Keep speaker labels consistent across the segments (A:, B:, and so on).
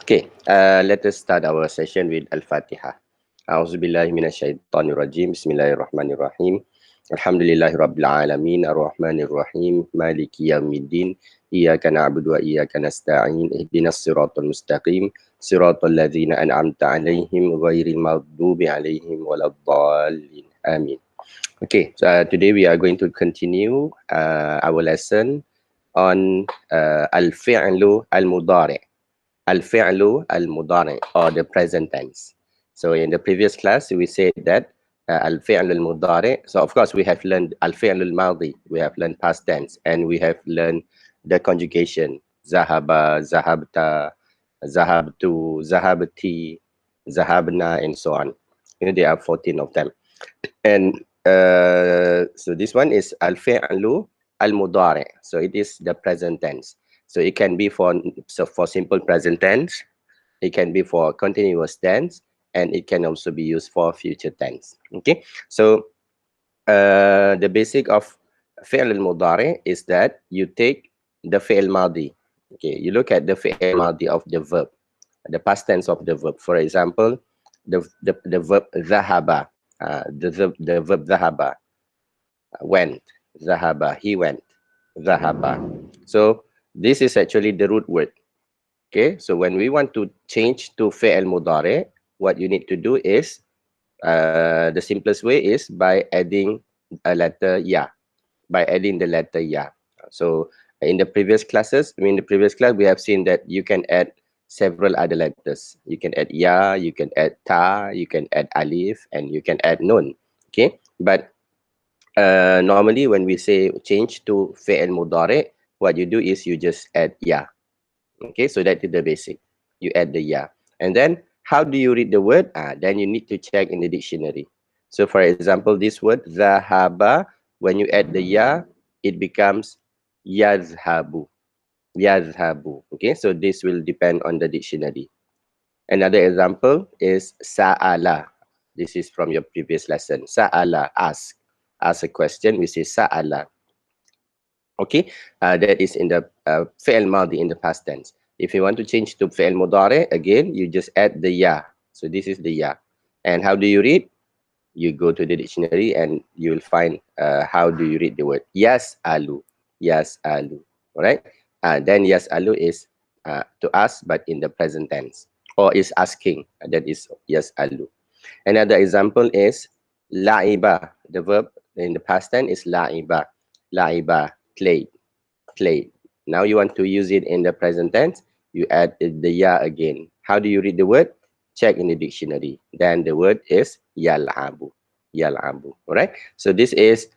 A: Okay, let us start our session with Al-Fatiha. A'udzubillahi minasyaitonirrajim. Bismillahirrahmanirrahim. Alhamdulillahi rabbil alamin, arrahmanirrahim, maliki yaumiddin. Iyyaka na'budu wa iyyaka nasta'in. Ihdinas siratal mustaqim, siratal ladzina an'amta 'alaihim ghairil maghdubi 'alaihim waladdallin. Amin. Okay, so today we are going to continue our lesson on al-fi'lu al-mudari'. Al-fi'lu al-mudari' or the present tense. So in the previous class, we said that al-fi'lu al-mudari'. So of course, we have learned al-fi'lu al-madi. We have learned past tense, and we have learned the conjugation. Zahaba, zahabta, zahabtu, zahabti, zahabna, and so on. You know, there are 14 of them. And so this one is al-fi'lu al-mudari'. So it is the present tense. So it can be for simple present tense, it can be for continuous tense, and it can also be used for future tense. Okay, so the basic of fi'l al-mudari is that you take the fi'l madi. Okay, you look at the fi'l madi of the verb, the past tense of the verb. For example, the verb dhahaba, the verb dhahaba, went, dhahaba, he went, dhahaba. So this is actually the root word. Okay, so when we want to change to fi'l mudari, what you need to do is, the simplest way is by adding a letter ya, by adding the letter ya. So in the previous classes, in the previous class, we have seen that you can add several other letters. You can add ya, you can add ta, you can add alif, and you can add nun. Okay, but normally when we say change to fi'l mudari, what you do is you just add ya. Okay, so that is the basic. You add the ya. And then how do you read the word? Then you need to check in the dictionary. So for example, this word zahaba, when you add the ya, it becomes yazhabu. Yazhabu. Okay, so this will depend on the dictionary. Another example is sa'ala. This is from your previous lesson. Sa'ala, ask. Ask a question, we say sa'ala. Okay, that is in the fi'l madi, in the past tense. If you want to change to fi'l mudari, again, you just add the ya. So this is the ya. And how do you read? You go to the dictionary and you will find how do you read the word. Yes, alu. Yes, alu. All right. Then yes, alu is to ask, but in the present tense. Or is asking. That is yes, alu. Another example is la'iba. The verb in the past tense is la'iba. La'iba, played, played. Now you want to use it in the present tense, you add the ya again. How do you read the word? Check in the dictionary. Then the word is yal'abu. Yal'abu. All right. So this is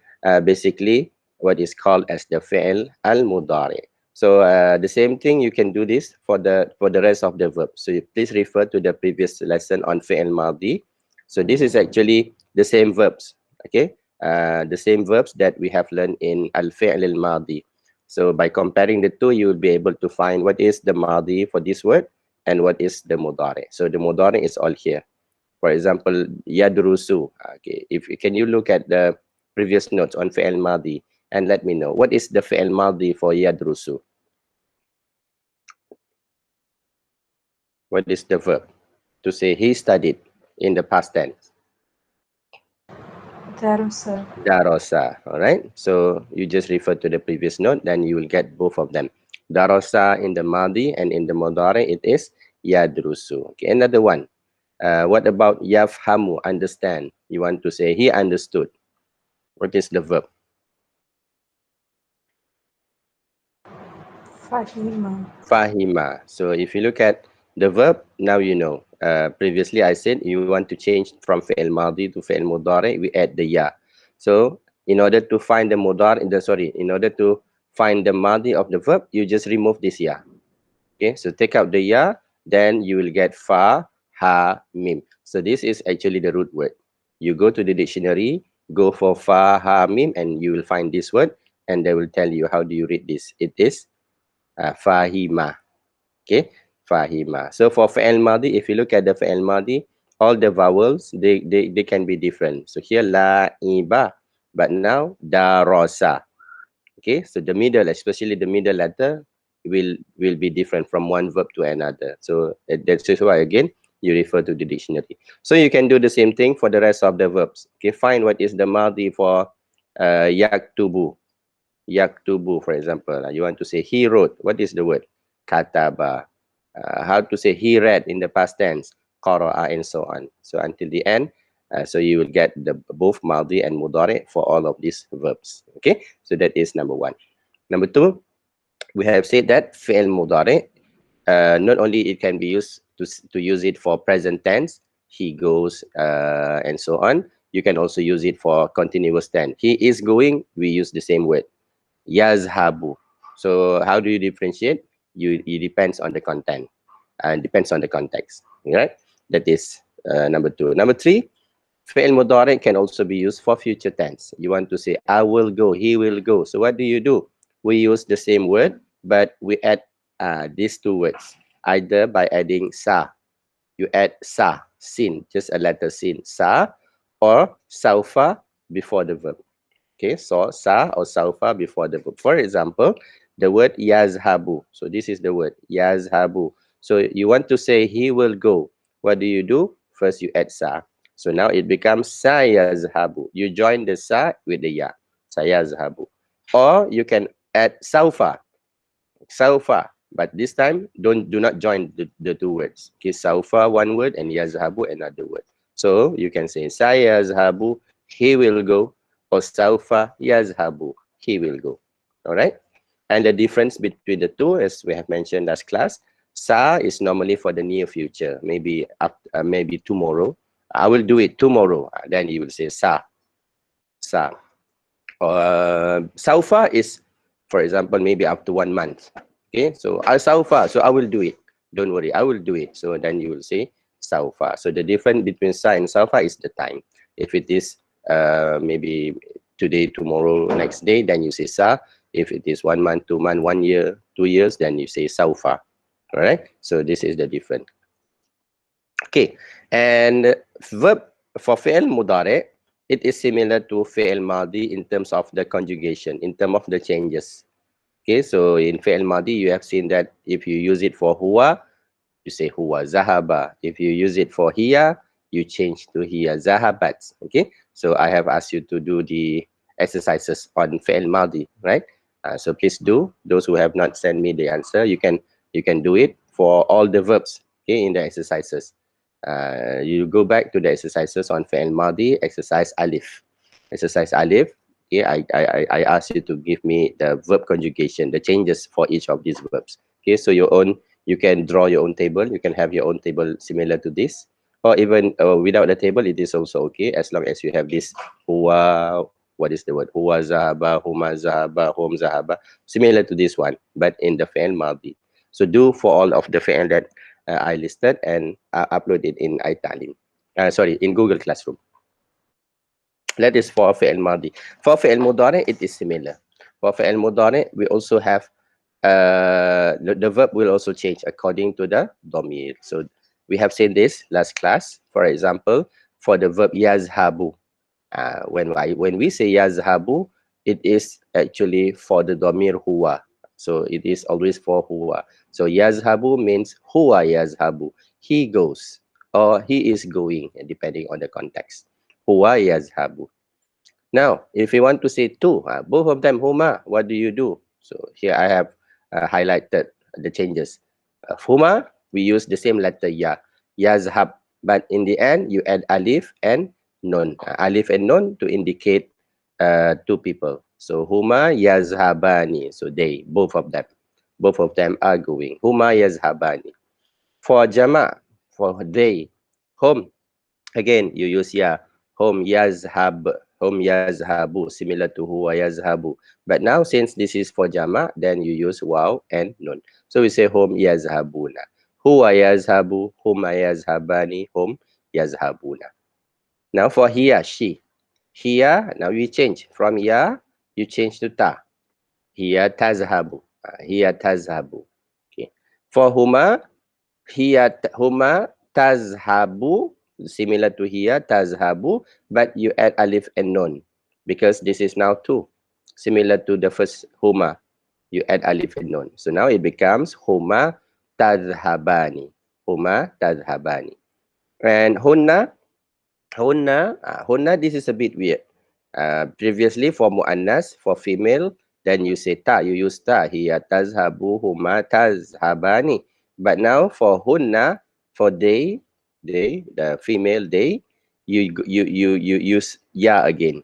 A: basically what is called as the fi'l al-mudari. So the same thing, you can do this for the rest of the verb. So please refer to the previous lesson on fi'l madi. So this is actually the same verbs. Okay. The same verbs that we have learned in al-fi'l al-madi. So by comparing the two, you will be able to find what is the madi for this word and what is the mudari. So the mudari is all here. For example, yadrusu. Okay, can you look at the previous notes on fi'l madi and let me know what is the fi'l madi for yadrusu? What is the verb to say he studied in the past tense?
B: Darusa.
A: Darosa. All right. So you just refer to the previous note, then you will get both of them. Darosa in the madi, and in the mudari it is yadrusu. Okay. Another one. What about yafhamu? Understand. You want to say he understood. What is the verb?
B: Fahima.
A: Fahima. So if you look at the verb, now you know. Previously I said you want to change from fi'l madi to fi'l mudari, we add the ya. So in order to find the mudari, in order to find the madi of the verb, you just remove this ya. Okay, so take out the ya, then you will get fa, ha, mim. So this is actually the root word. You go to the dictionary, go for fa, ha, mim, and you will find this word, and they will tell you how do you read this. It is fahima. Okay, fahima. So for fi'l madi, if you look at the fi'l madi, all the vowels, they can be different. So here la, iba, but now darosa. Okay, so the middle, especially the middle letter, will be different from one verb to another. So that's why again you refer to the dictionary. So you can do the same thing for the rest of the verbs. Okay, find what is the Madi for yaktubu. Yaktubu, for example. You want to say he wrote. What is the word? Kataba. How to say he read in the past tense? Qara'a, and so on. So until the end, so you will get the both Madi and Mudari for all of these verbs. Okay, so that is number one. Number two, we have said that fi'l Mudari, not only it can be used to use it for present tense, he goes, and so on. You can also use it for continuous tense. He is going, we use the same word. Yazhabu. So how do you differentiate? It depends on the content and depends on the context. Right? That is number two. Number three, fi'l mudari can also be used for future tense. You want to say I will go, he will go. So what do? We use the same word, but we add these two words, either by adding sa. You add sa, sin, just a letter sin, sa, or saufa before the verb. Okay, so sa or saufa before the verb. For example, the word yazhabu. So this is the word yazhabu. So you want to say he will go. What do? First you add sa. So now it becomes sayazhabu. You join the sa with the ya. Sayazhabu. Or you can add saufa. Saufa. But this time do not join the two words. Okay, saufa one word and yazhabu another word. So you can say sayazhabu, he will go, or saufa yazhabu, he will go. All right. And the difference between the two, as we have mentioned last class, sa is normally for the near future, maybe maybe tomorrow. I will do it tomorrow. Then you will say sa. Saufa is, for example, maybe after 1 month. Okay, so saufa, so I will do it. Don't worry, I will do it. So then you will say saufa. So the difference between sa and saufa is the time. If it is maybe today, tomorrow, next day, then you say sa. If it is 1 month, 2 months, 1 year, 2 years, then you say saufa. All right. So this is the difference. Okay, and verb for fi'l mudari, it is similar to fi'l madi in terms of the conjugation, in terms of the changes. Okay, so in fi'l madi, you have seen that if you use it for huwa, you say huwa zahaba. If you use it for hiya, you change to hiya zahabat. Okay, so I have asked you to do the exercises on fi'l madi, right? So please do. Those who have not sent me the answer, you can do it for all the verbs. Okay, in the exercises. You go back to the exercises on fi'l madi, exercise alif. Exercise alif. Okay, I ask you to give me the verb conjugation, the changes for each of these verbs. Okay, so you can draw your own table. You can have your own table similar to this, or even without the table, it is also okay, as long as you have this huwa. What is the word? Huwa zahaba, huma zahaba, hum zahaba, similar to this one, but in the fi'l madi. So do for all of the fi'l that I listed and upload it in iTalim. Sorry, in Google Classroom. That is for fi'l madi. For fi'l mudari, it is similar. For fi'l mudari, we also have the verb will also change according to the domir. So we have seen this last class. For example, for the verb yazhabu, when we say yazhabu, it is actually for the domir huwa. So it is always for huwa. So yazhabu means huwa yazhabu. He goes or he is going, depending on the context. Huwa yazhabu. Now, if you want to say two, both of them huma, what do? So here I have highlighted the changes. Huma, we use the same letter ya, yazhab, but in the end you add alif and nun. Alif and nun to indicate two people. So huma yazhabani, so they, both of them are going. Huma yazhabani. For jama, for they, hum, again you use ya, hum yazhabu, similar to huwa yazhabu. But now since this is for jama, then you use waw and nun. So we say hum yazhabuna, huwa yazhabu, huma yazhabani, hum yazhabuna. Now for hiya, she, hiya, now you change from ya, you change to ta. Hiya tazhabu, hiya tazhabu. Okay. For huma, huma tazhabu, similar to here, tazhabu, but you add alif and nun because this is now two, similar to the first huma. you add alif and nun. So now it becomes huma tadhhabani. Huma tadhhabani. And hunna, this is a bit weird. Previously for muannas, for female, then you say ta, you use ta. Hiya tazhabu, huma tazhabani. But now for hunna, for they, the female they, you use ya again.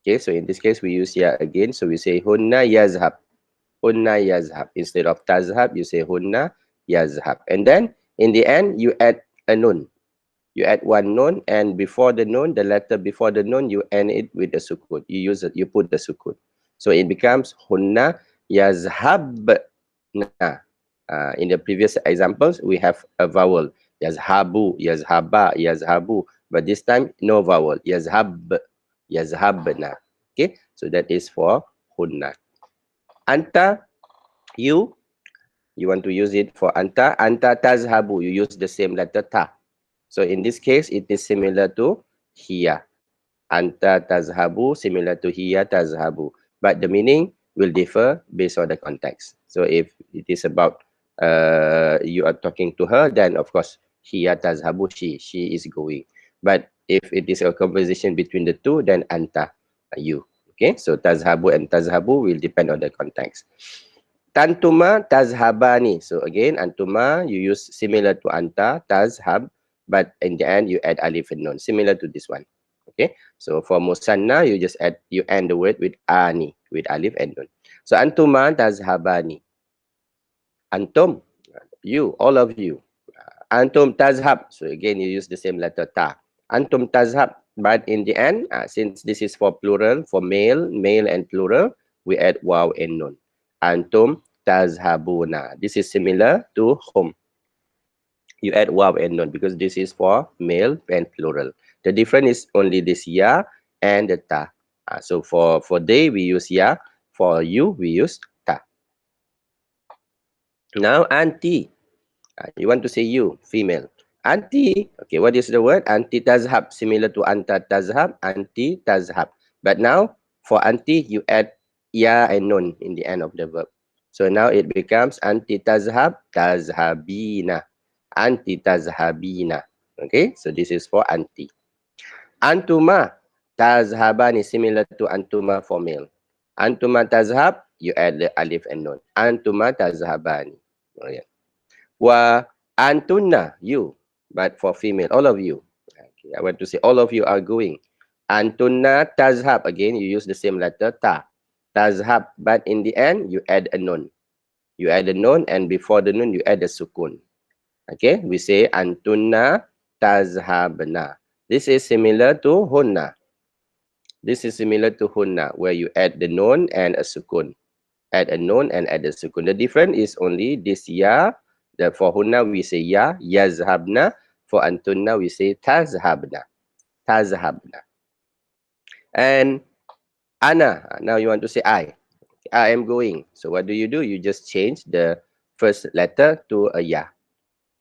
A: Okay, so in this case we use ya again. So we say hunna yazhab. Hunna yazhab. Instead of tazhab, you say hunna yazhab. And then in the end, you add a nun. You add one nun, and before the nun, the letter before the nun, you end it with a sukun. You use it, you put the sukun. So it becomes hunna yazhabna. In the previous examples, we have a vowel. Yazhabu, yazhaba, yazhabu. But this time, no vowel. Yazhab, yazhabna. Okay, so that is for hunna. Anta, you want to use it for anta. Anta tazhabu, you use the same letter ta. So in this case, it is similar to hiya. Anta tazhabu, similar to hiya tazhabu. But the meaning will differ based on the context. So if it is about you are talking to her, then of course, hiya tazhabu, she is going. But if it is a conversation between the two, then anta, you. Okay, so tazhabu and tazhabu will depend on the context. Tantuma tazhabani. So again, antuma, you use similar to anta, tazhab, but in the end, you add alif and nun, similar to this one. Okay, so for musanna, you just add, you end the word with ani, with alif and nun. So antuma tazhabani. Antum, you, all of you. Antum tazhab. So again, you use the same letter ta. Antum tazhab. But in the end, since this is for plural, for male and plural, we add waw and nun. Antum tazhabuna. This is similar to hum. You add waw and nun because this is for male and plural. The difference is only this ya and the ta. So for they, we use ya. For you, we use ta. Now, auntie. You want to say you, female. Auntie. Okay, what is the word? Auntie tazhab. Similar to anta tazhab. Auntie tazhab. But now, for auntie, you add ya and nun in the end of the verb. So now it becomes auntie tazhab, tazhabina. Auntie tazhabina. Okay, so this is for auntie. Antuma tazhabani, similar to antuma for male. Antuma tazhab, you add the alif and nun. Antuma tazhabani. Oh, yeah. Wa antunna, you. But for female, all of you. Okay, I want to say all of you are going. Antunna tazhab. Again, you use the same letter ta. Tazhab. But in the end, you add a nun. You add a nun, and before the nun, you add a sukun. Okay, we say antunna tazhabna. This is similar to hunna. This is similar to hunna, where you add the nun and a sukun. Add a nun and add a sukun. The difference is only this ya. For hunna, we say ya, yazhabna. For antunna, we say tazhabna. Tazhabna. And ana, now you want to say I. I am going. So what do? You just change the first letter to a ya.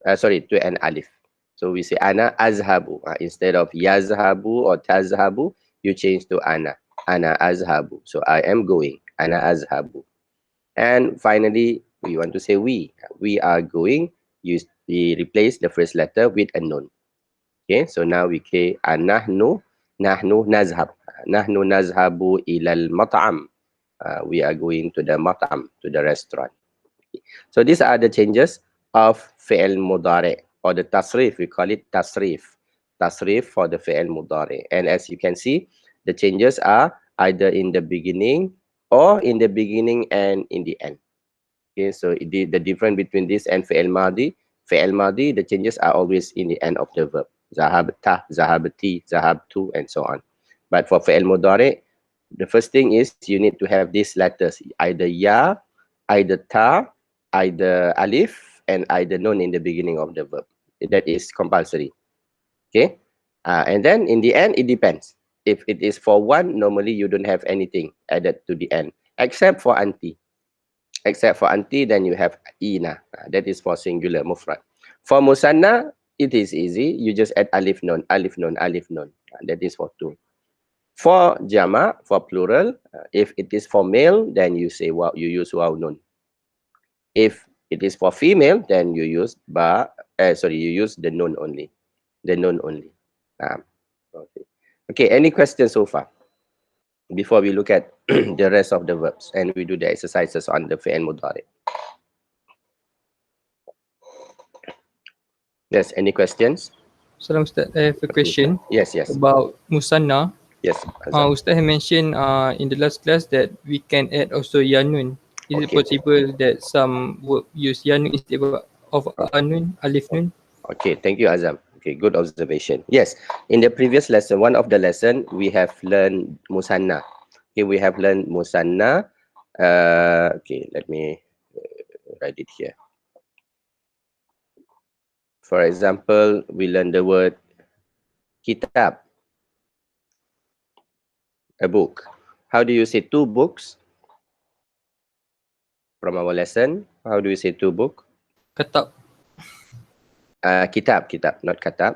A: To an alif. So we say ana azhabu. Instead of yazhabu or tazhabu, you change to ana. Ana azhabu. So I am going. Ana azhabu. And finally, we want to say we. We are going. We replace the first letter with a nun. Okay, so now we say nahnu nazhab. Nahnu nazhabu ilal mat'am. We are going to the mat'am, to the restaurant. So these are the changes of fi'l mudari, or the tasrif. We call it tasrif. Tasrif for the fi'l mudari. And as you can see, the changes are either in the beginning or in the beginning and in the end. Okay, so the difference between this and fi'l madi, the changes are always in the end of the verb. Zahabta, zahabti, zahabtu, and so on. But for fi'l mudari, the first thing is you need to have these letters, either ya, either ta, either alif, and either nun in the beginning of the verb. That is compulsory. Okay, and then in the end, it depends. If it is for one, normally you don't have anything added to the end, except for auntie. Except for auntie, then you have ina. That is for singular mufrad. For musanna, it is easy. You just add alif nun, alif nun, alif nun. That is for two. For jama, for plural, if it is for male, then you say wow, you use waw nun. If it is for female, then you use you use the nun only. The nun only. Okay. Okay, any questions so far? Before we look at the rest of the verbs and we do the exercises on the fi'l mudari. Yes, any questions?
B: Salam Ustaz, I have a question.
A: Yes, yes.
B: About musanna.
A: Yes, Azam.
B: Ustaz have mentioned in the last class that we can add also yanun. Is it possible that some work use yanun instead of anun, alif nun?
A: Okay, thank you, Azam. Okay, good observation. Yes, in the previous lesson, one of the lesson, we have learned musanna. Okay, we have learned musanna. Okay, let me write it here. For example, we learn the word kitab, a book. How do you say two books? From our lesson, how do you say two book?
B: Katab.
A: Kitab, not katab.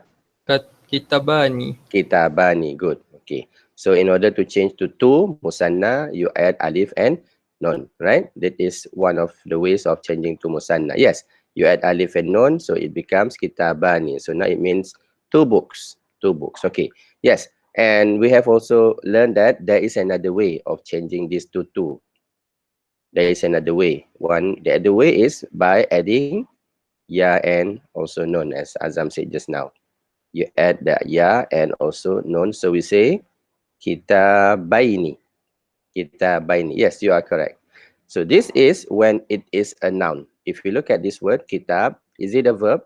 B: Kitabani.
A: Kitabani, good. Okay. So in order to change to two, musanna, you add alif and nun, right? That is one of the ways of changing to musanna. Yes, you add alif and nun, so it becomes kitabani. So now it means two books. Two books. Okay. Yes. And we have also learned that there is another way of changing this to two. There is another way. The other way is by adding ya and also nun, as Azam said just now. You add the ya and also nun. So we say kitabaini. Kitabaini. Yes, you are correct. So this is when it is a noun. If you look at this word, kitab, is it a verb?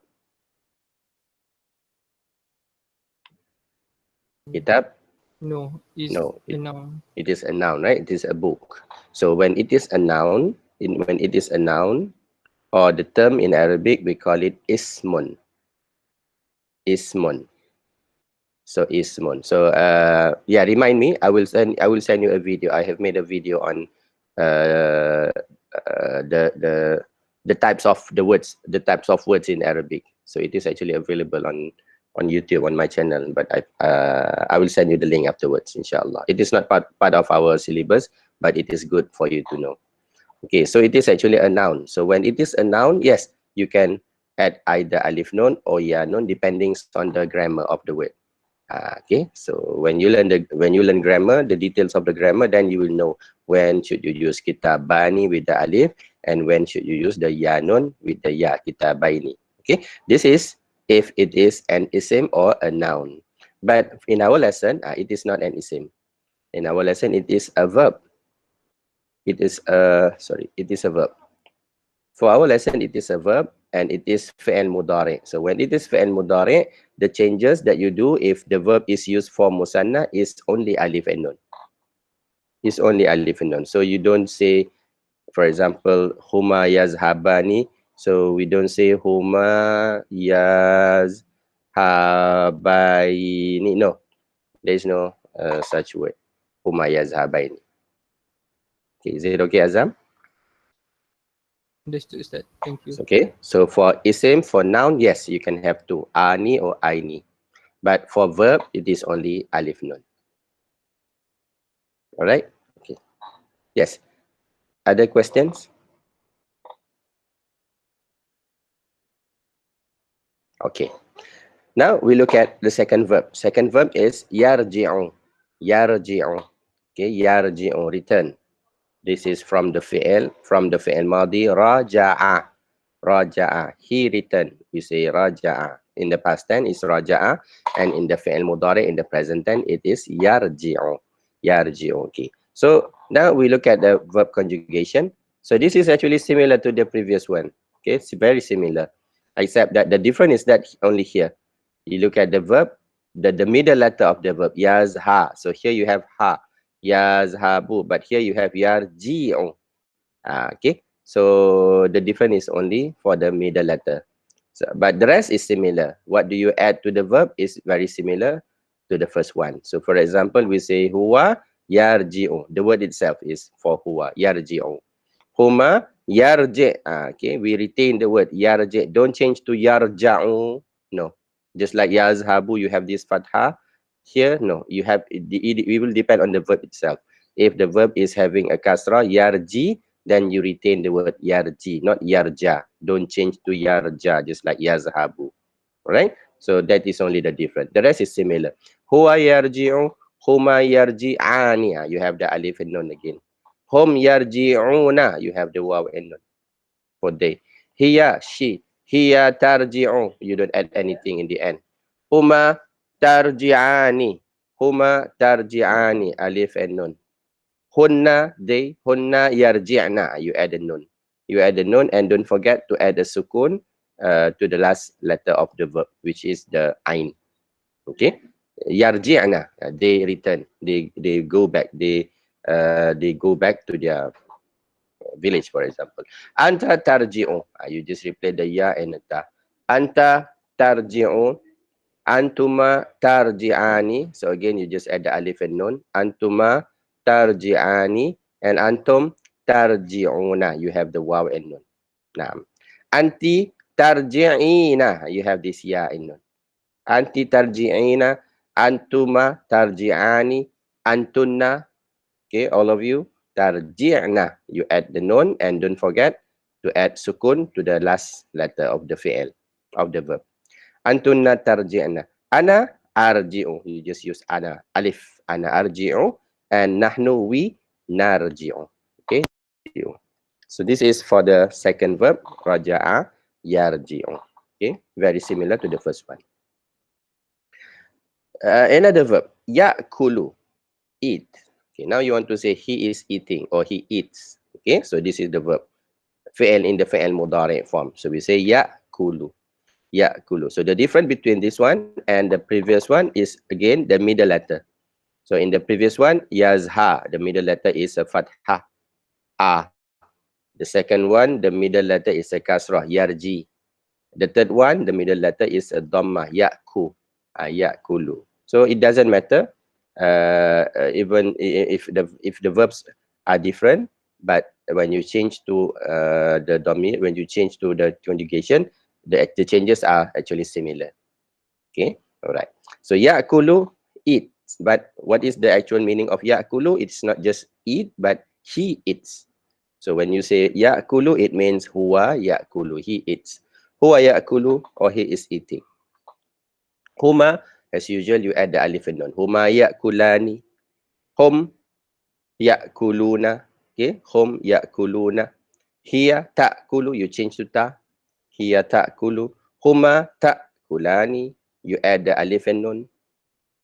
A: Kitab?
B: No, it's
A: No,
B: a noun.
A: it is a noun, right? It is a book. So when it is a noun, when it is a noun, or the term in Arabic, we call it ismun. Ismun. So ismun. So yeah, remind me. I will send you a video. I have made a video on the types of the words, in Arabic. So it is actually available on YouTube on my channel. But I will send you the link afterwards, inshallah. It is not part of our syllabus, but it is good for you to know. Okay, so it is actually a noun. So when it is a noun, yes, you can add either alif nun or ya nun, depending on the grammar of the word. Okay, so when you learn grammar, the details of the grammar, then you will know when should you use kitabani with the alif and when should you use the ya nun with the ya, kitabaini. Okay, this is if it is an isim or a noun. But in our lesson, it is not an isim. In our lesson, it is a verb. It is a verb. For our lesson, it is a verb and it is fi'l mudari. So when it is fi'l mudari, the changes that you do if the verb is used for musanna is only alif and nun. It's only alif and nun. So you don't say, for example, huma yazhabani. So we don't say huma yazhabaini. No, there is no such word. Huma yazhabaini. Okay, is it okay, Azam?
B: Understood, Ustaz. Thank you.
A: Okay, so for isim, for noun, yes, you can have two, ani or aini. But for verb, it is only alif nun. All right? Okay. Yes. Other questions? Okay. Now we look at the second verb. Second verb is yarji'u. Yarji'u. Okay, yarji'u, return. This is from the fi'l madi, raja'a. Raja'a, he returned. We say raja'a. In the past tense is raja'a, and in the fi'l mudari, in the present tense, it is yarji'u. Yarji'u. Okay. So now we look at the verb conjugation. So this is actually similar to the previous one. Okay, it's very similar, except that the difference is that only here. You look at the verb, the middle letter of the verb, yazha. So here you have ha, yazhabu, but here you have yarji'u. Okay, so the difference is only for the middle letter. So, but the rest is similar. What do you add to the verb is very similar to the first one. So for example, we say huwa yarji'u. The word itself is for huwa, yarji'u. Huma yarji'. Okay, we retain the word yarji'. Don't change to yarja'u. No. Just like yazhabu, you have this fatha. Here, no. You have it will depend on the verb itself. If the verb is having a kasra, yarji, then you retain the word yarji, not yarja. Don't change to yarja, just like yazhabu. Alright? So that is only the difference. The rest is similar. Huwa yarji'u, huma yarji'ani. You have the alif and nun again. Hum yarji'una. You have the waw and nun for they. Hiya, she. Hiya tarji'u. You don't add anything in the end. Huma tarji'ani. Huma tarji'ani. Alif and nun. Hunna, they. Hunna yarji'na. You add a nun. You add a nun and don't forget to add a sukun to the last letter of the verb, which is the ain. Okay. Yarji'na. They return. They go back. They go back to their village, for example. Anta tarji'u. You just replace the ya and the ta. Anta tarji'u. Antuma tarji'ani. So again, you just add the alif and nun. Antuma tarji'ani. And antum tarji'una. You have the waw and nun. Naam. Anti tarji'ina. You have this ya and nun. Anti tarji'ina. Antuma tarji'ani. Antunna. Okay, all of you. Tarji'na. You add the nun and don't forget to add sukun to the last letter of the fi'il, of the verb. Antunna tarji'na. Ana arji'u. You just use ana. Alif. Ana arji'u. And nahnu we narji'u. Okay. So this is for the second verb. Raja'a yarji'u. Okay. Very similar to the first one. Another verb. Ya'kulu. Eat. Okay, now you want to say he is eating or he eats. Okay, so this is the verb. Fi'il in the fi'il mudari form. So we say ya'kulu. Ya'kulu. So the difference between this one and the previous one is again the middle letter. So in the previous one, yazha, the middle letter is a fathah. The second one, the middle letter is a kasrah, yarji. The third one, the middle letter is a dhammah, ya'ku, ya'kulu. So it doesn't matter. Even if the verbs are different, but when you change to the domain, when you change to the conjugation, the changes are actually similar. Okay, all right. So ya'kulu, eat. But what is the actual meaning of ya'kulu? It's not just eat, but he eats. So when you say ya'kulu, it means huwa ya'kulu, he eats. Huwa ya'kulu, or he is eating. Huma, as usual, you add the alif and nun. Huma ya'kulani. Hum ya'kuluna. Okay, hum ya'kuluna. Hiya ta'kulu, you change to ta. Hiya ta'kulu. Huma ta'kulani, you add the alif and nun.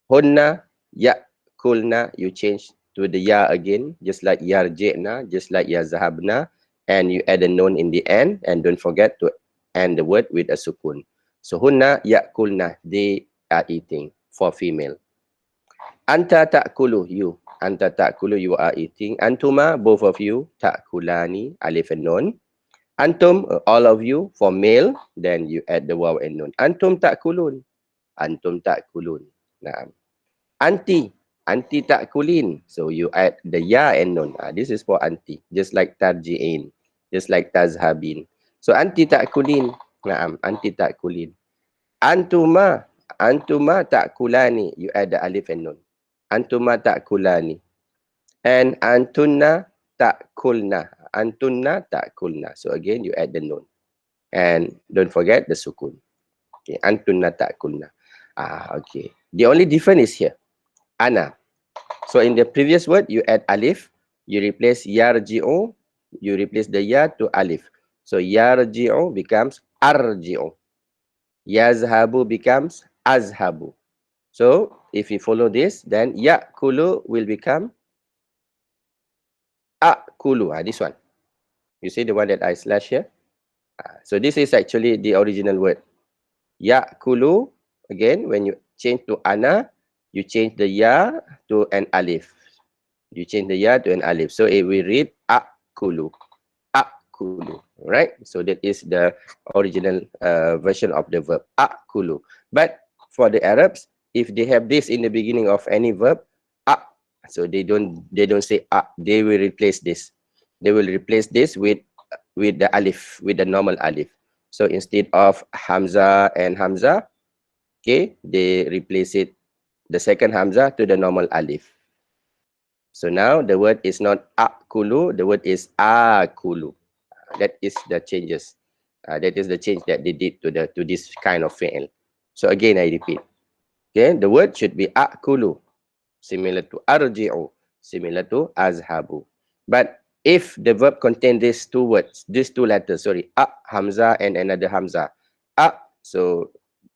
A: Hunna ya'kulna, you change to the ya again, just like yarji'na, just like yazhabna, and you add a nun in the end, and don't forget to end the word with a sukun. So hunna ya'kulna, they are eating, for female. Anta ta'kulu, you. Anta ta'kulu, you are eating. Antuma, both of you. Ta'kulani, alif and nun. Antum, all of you, for male, then you add the waw and nun. Antum ta'kulun. Antum ta'kulun. Naam. Anti. Anti ta'kulin. So you add the ya and nun. This is for anti. Just like tarji'in. Just like tazhabin. So anti ta'kulin. Naam. Anti ta'kulin. Antuma. Antuma ta'kulani. You add the alif and nun. Antuma ta'kulani. And antunna ta'kulna. Antunna ta'kulna. So again, you add the nun. And don't forget the sukun. Okay. Antunna ta'kulna. Okay. The only difference is here. Ana. So in the previous word, you add alif. You replace yarji'u. You replace the ya to alif. So yarji'u becomes arji'u. Yazhabu becomes azhabu. So if you follow this, then ya'kulu will become akulu. This one. You see the one that I slash here? So this is actually the original word. Ya'kulu, again, when you change to ana, you change the ya to an alif. You change the ya to an alif. So it will read akulu. Akulu. Right? So that is the original version of the verb. Akulu. But for the Arabs, if they have this in the beginning of any verb, so they don't say they will replace this. They will replace this with the alif, with the normal alif. So instead of hamza and hamza, okay, they replace it the second hamza to the normal alif. So now the word is not akulu, the word is akulu. That is the changes. That is the change that they did to this kind of fi'l. So again, I repeat. Okay, the word should be akulu, similar to arji'u, similar to azhabu. But if the verb contains these two words, these two letters, sorry, hamza and another hamza, so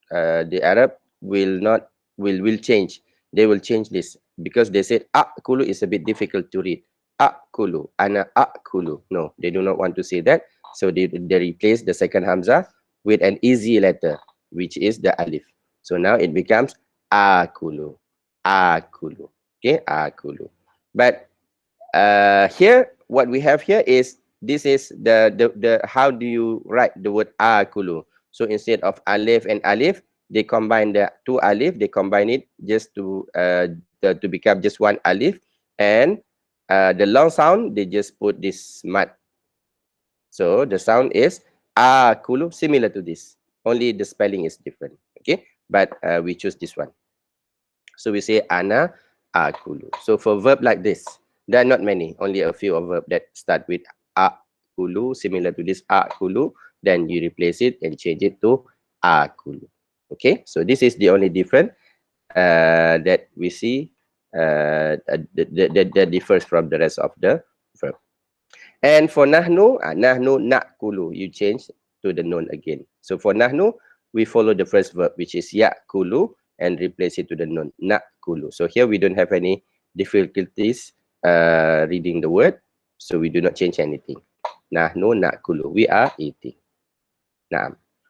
A: the Arab will change. They will change this because they said akulu is a bit difficult to read. Akulu, ana akulu. No, they do not want to say that. So they replace the second hamza with an easy letter, which is the alif. So now it becomes akulu, akulu. Okay, akulu. But here, what we have here is, this is the how do you write the word akulu? So instead of alif and alif, they combine the two alif, they combine it just to become just one alif, and the long sound they just put this mat. So the sound is akulu, similar to this, only the spelling is different. Okay, but we choose this one. So we say ana akulu. So for verb like this, there are not many, only a few of verb that start with akulu, similar to this akulu. Then you replace it and change it to akulu. Okay, so this is the only difference that we see that differs from the rest of the verb. And for nahnu, nahnu nakulu, you change to the noun again. So for nahnu, we follow the first verb, which is yakulu, and replace it to the noun nakulu. So here we don't have any difficulties reading the word, so we do not change anything. Nahnu nakulu, we are eating. Naam.